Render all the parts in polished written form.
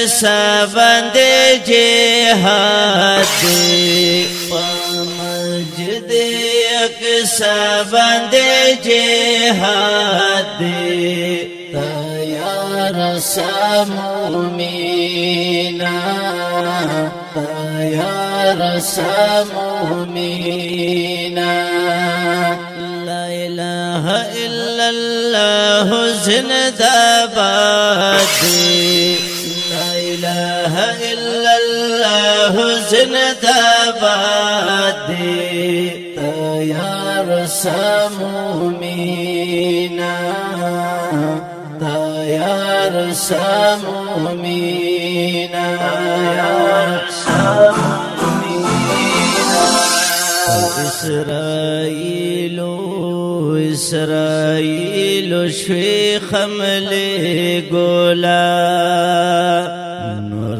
اکسابند جهاد پمجد اکسابند جهاد تیار سمومینا تیار سمومینا لا اله الا الله زندہ باد لا اله الا الله زندہ باد تیار سمومینا تیار سمومینا اسرائیل شوی خمل گولا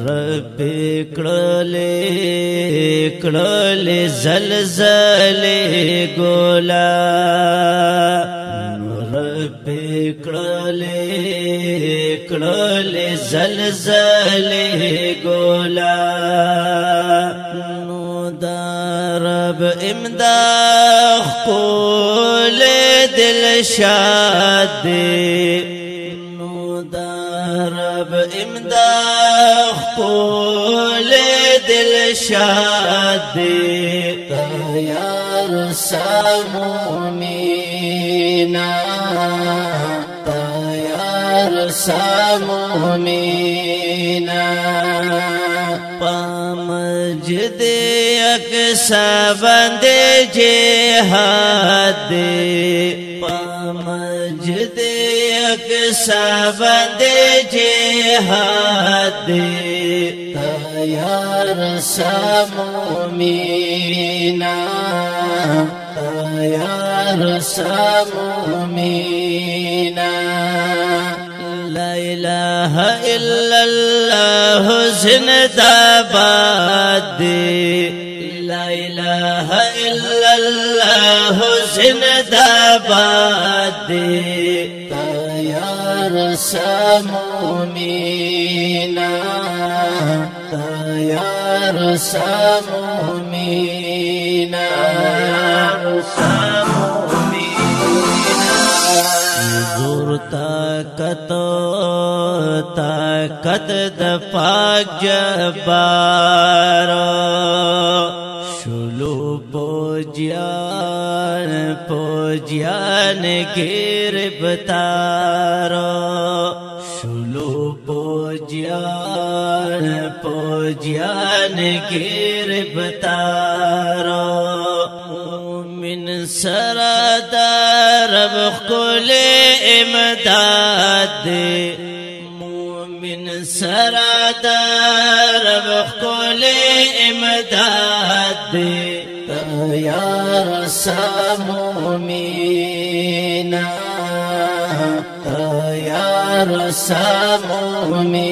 رب کڑل زلزل گولا رب کڑل زلزل گولا رب امداد قول دل شاد نو رب امداد قول دل شاد تیار سمومینا تیار سمومینا پامجد اکسابند جهاد پامجد اکسابند جهاد تیار سمومینا تیار سمومینا لا اله الا الله زندہ باد لا اله الا الله زندہ باد تیار سمومینا تیار سمومینا زور طاقت د پاک جبار شلو پوجیان گرفتار شلو پوجیان گرفتار من سردار رب کل امداد مومن سردار رب کل امداد تیار سمومینا تیار سمومینا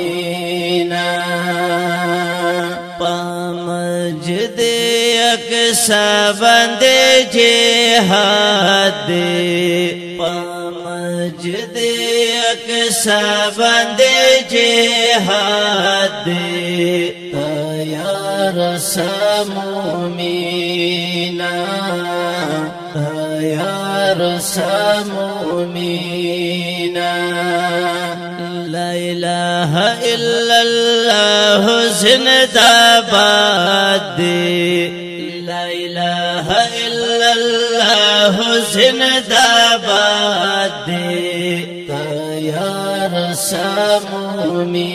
پامجد اکسابند جهاد پامجد اکسابند جهاد تیار سمومینا تیار سمومینا لا اله الا الله زندہ باد لا اله الا الله زندہ باد تیار سمومینا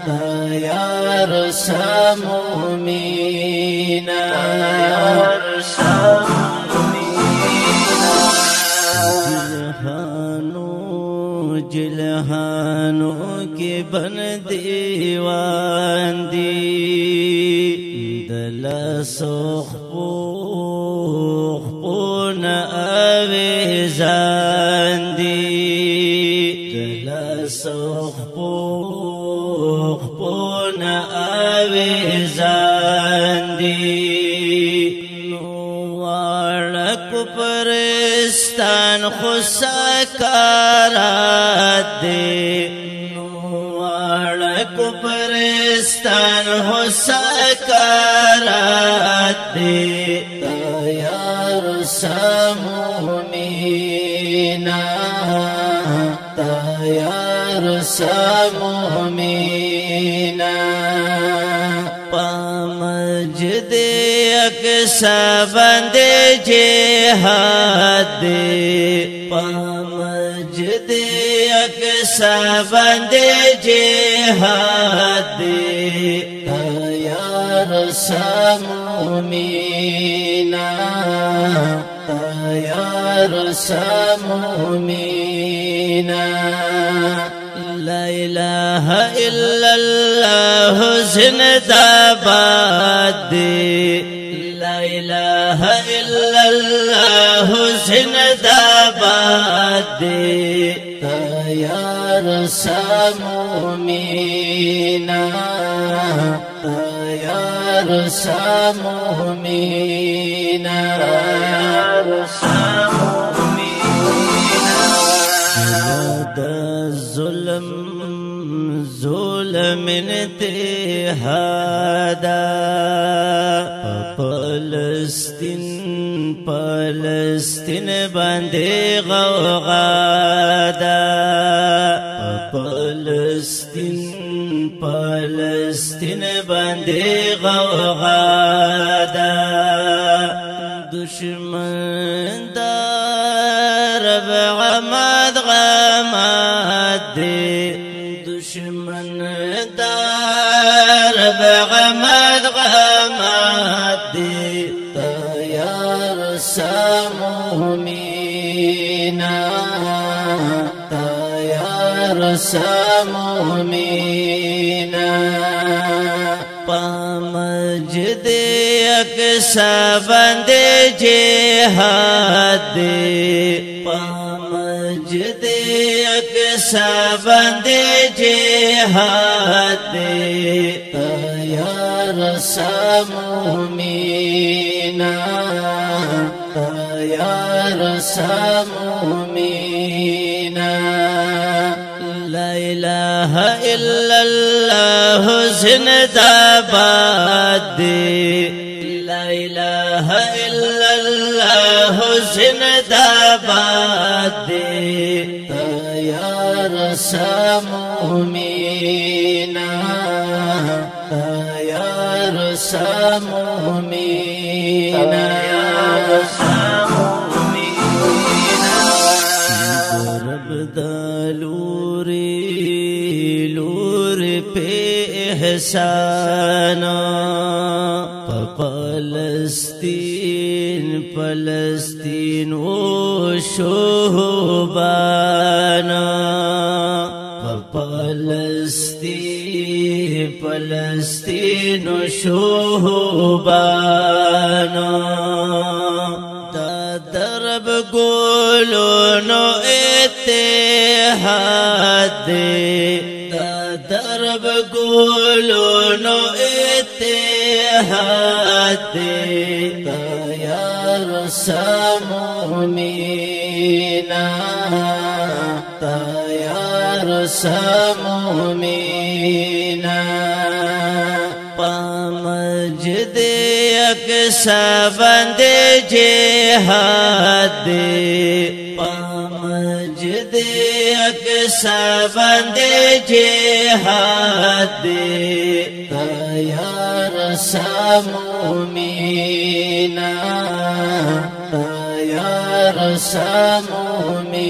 تیار سمومینا جلہانوں کے بن دیوان دی دل سخپون آویزان دی دل سخپون آویزان دی نوارک پرستان خسکارات دے کفرستان ہو سکرات دی تیار سمومینا تیار سمومینا پامجد اقصا بندے جہاد دی پامجد اقصا بندے جہاد دی تیار سمومینا تیار سمومینا لا الہ الا اللہ زندہ باد دی لا الہ الا اللہ زندہ باد دی تیار سمومینا تیار سمومینا تیار سمومینا ظلم ظلم انتہادا فلسطین فلسطین بندے غوغادا فلسطین فلسطین بندے غوغادا دشمن دار غماد غماد دے دشمن دار غماد غماد دے تیار سمومینا تیار سمومینا پامجد اقصا بندے جہاد دی پامجد اقصا بندے جہاد دی تیار سمومینا تیار سمومینا لا الہ الا اللہ زندہ باد دی لا الہ الا اللہ زندہ باد دی تیار سمومینا تیار سمومینا رب دلوری لور پہ احسان فلسطین فلسطین و شہبان فلسطین فلسطین و شہبان دا درب گولونو اتحاد دے دا درب گولونو اتحاد دے تیار سمومینا تیار سمومینا پامجد اقصا بندے جہاد دی پامجد اقصا بندے جہاد دی تیار سمومینا تیار سمومینا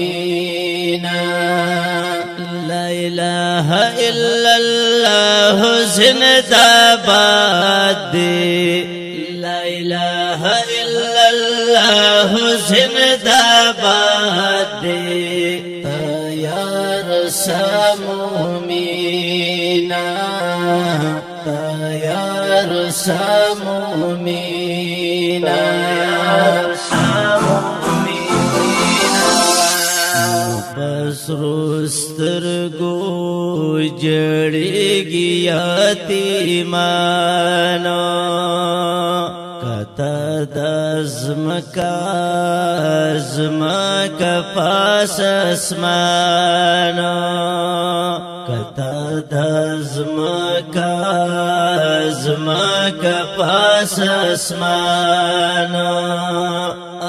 لا الہ الا اللہ زندہ باد دی لا الہ الا اللہ زندہ باد دی تیار سمومینا تیار سمومینا پسروستر گو جڑے گیا تیمانا کتا دزمکا زمکا پاس اسمانا زمکا پاس اسمان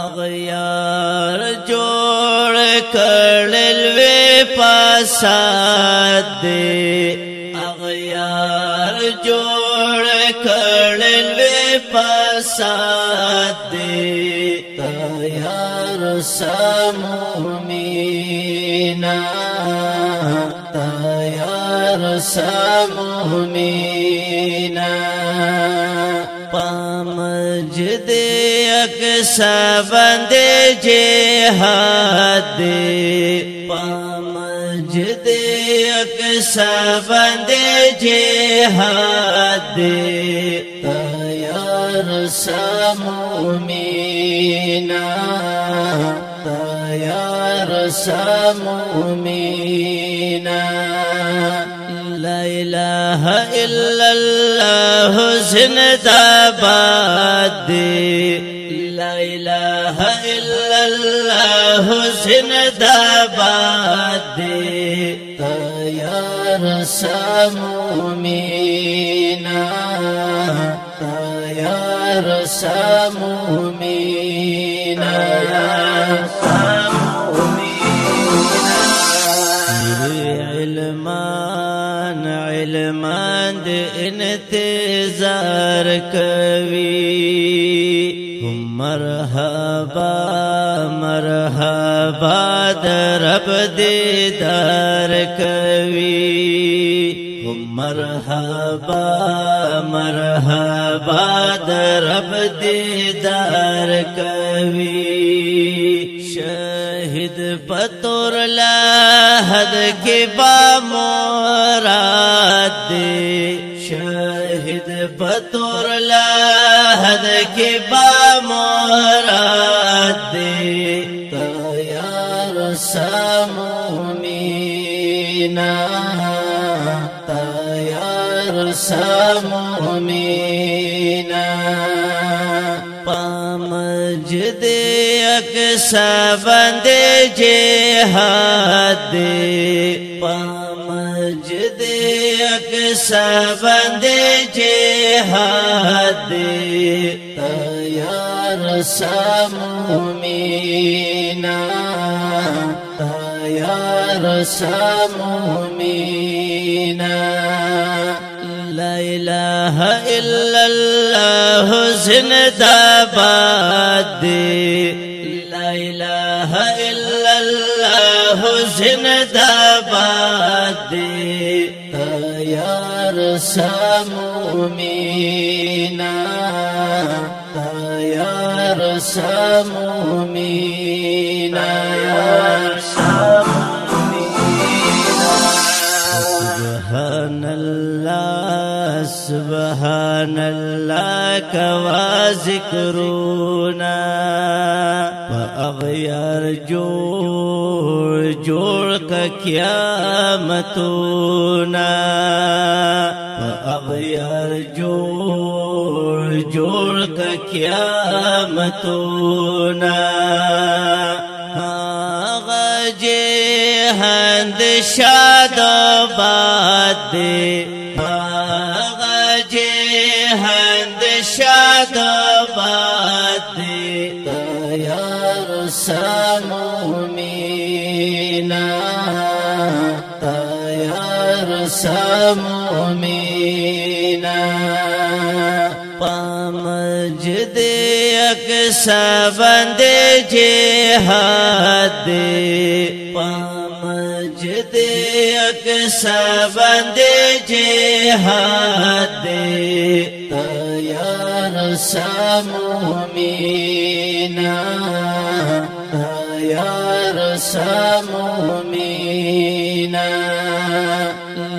اغیار جوڑ کړلوی پاسات دے اغیار جوڑ کړلوی پاسات دے تیار سامومینا تیار سامومینا پامجد اقصا بندے جہاد دے پامجد اقصا بندے جہاد دے تیار سامومینا تیار سامومینا لا الہ الا اللہ زندہ باد دے لا الہ الا اللہ زندہ باد دے تیار سامومینا تیار سامومینا علمان دے انتظار کوي مرحبا مرحبا درب دیدار کوي مرحبا مرحبا درب دیدار کوي شاہد پتور لاحد کی با مراد دے شاہد پتور لاحد کی با مراد دے تیار سامومینا تیار سامومینا پامجد اقصا بندے جہاد دے پامجد اقصا بندے جہاد دے تیار سامومینا تیار سامومینا لا الہ الا اللہ زندہ باد دے لا الہ الا اللہ زندہ باد دے تیار سامومینا تیار سامومینا سبحان اللہ سبحان اللہ کوا ذکرونا اغیار جوڑ جوڑ کا قیامتونا اغیار جوڑ جوڑ کا قیامتونا ہند شاد باد دے ہند شاد باد دے تیار سامومینا تیار سامومینا پامجد اقصا بندے جہاد دے پامجد اقصا بندے جہاد دے تیار سامومینا تیار سامومینا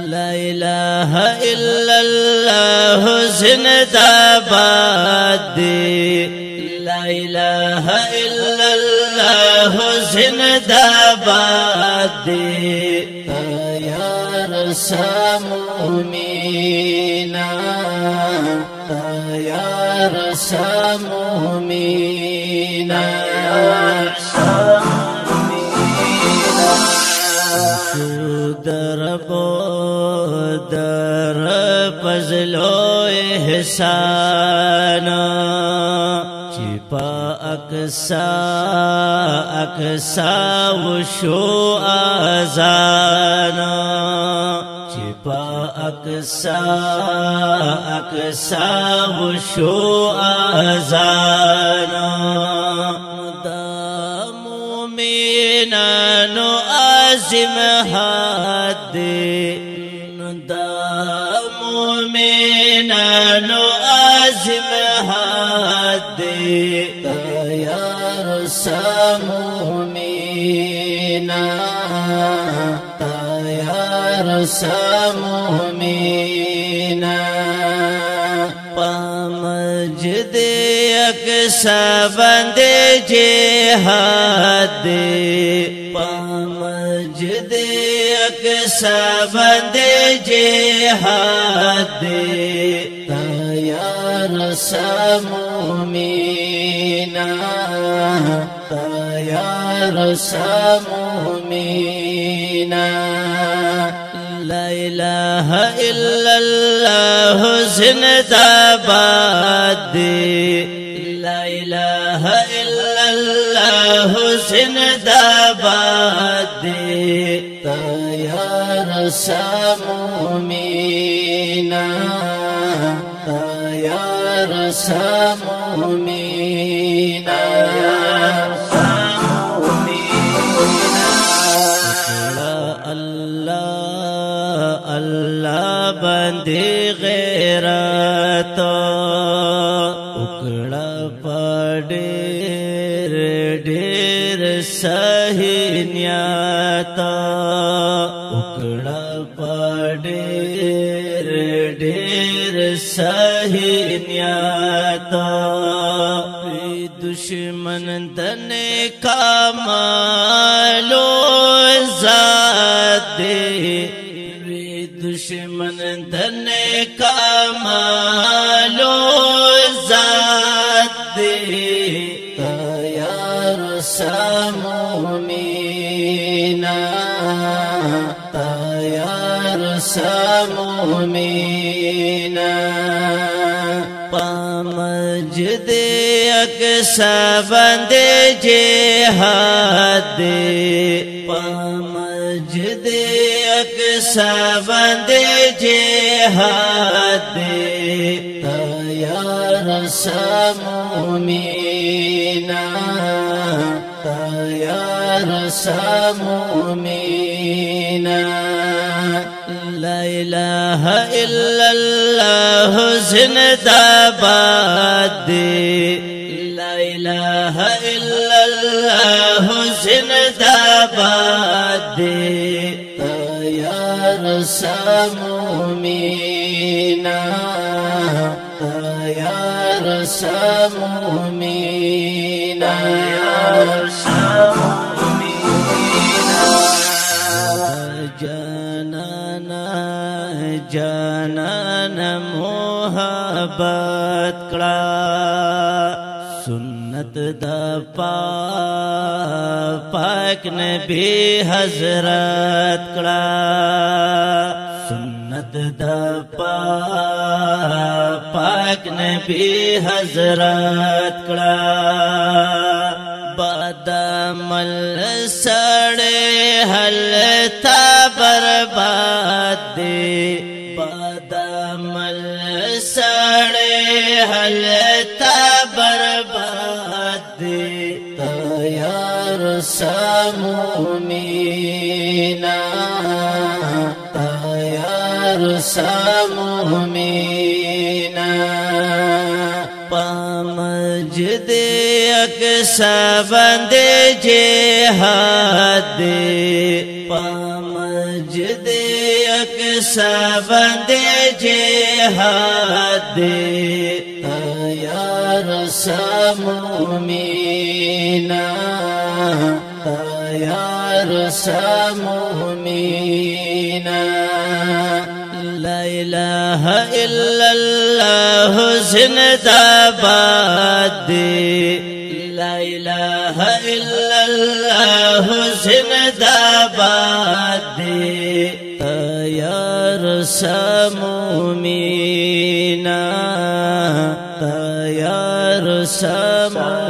لا الہ الا اللہ زندہ باد دے لا الہ الا اللہ زندہ باد دے تیار سامومینا تیار سامومینا دربو احسان چې په اقصا وشو اذان چې په اقصا وشو اذان د مومنانو عظیم حد د مومنانو عظیم حد یا رسول مومنا یا رسول مومنا پمجد اقصا باندې جهاد پمجد اقصا باندې جهاد یا رسول مومنا یا رسول مومنا لا اله الا الله زندہ باد لا اله الا الله زندہ باد یا رسول مومنا یا رسول مومنا اللہ بندی غیرت اکڑا پڑیر ڈیر صحیح نیت اکڑا پڑیر ڈیر صحیح نیت دشمن دنے کامالو ذات دشمن دنے کامالو ذات یا رسول مومنا یا رسول مومنا پمجد اقصا باندې جهاد پمجد اقصا باندې جهاد یا رسول مومنا یا رسول مومنا لا اله الا الله زندہ باد لا اله الا الله زندہ باد یا رسول مومنا یا رسول مومنا یا رسول مومنا جانانا محبت کړه سنت دا پاک نبی حضرت کړه سنت دا پاک نبی حضرت کړه بدعمل سړی هلته برباد دی بدعمل سړی هلته برباد دی یا رسول مومنا یا رسول مومنا پمجد اقصا باندې جهاد پمجد اقصا باندې جهاد یا رسول مومنا یا رسول مومنا لا اله الا الله زندہ باد لا اله الا الله زندہ باد یا رسول مومنا رسامو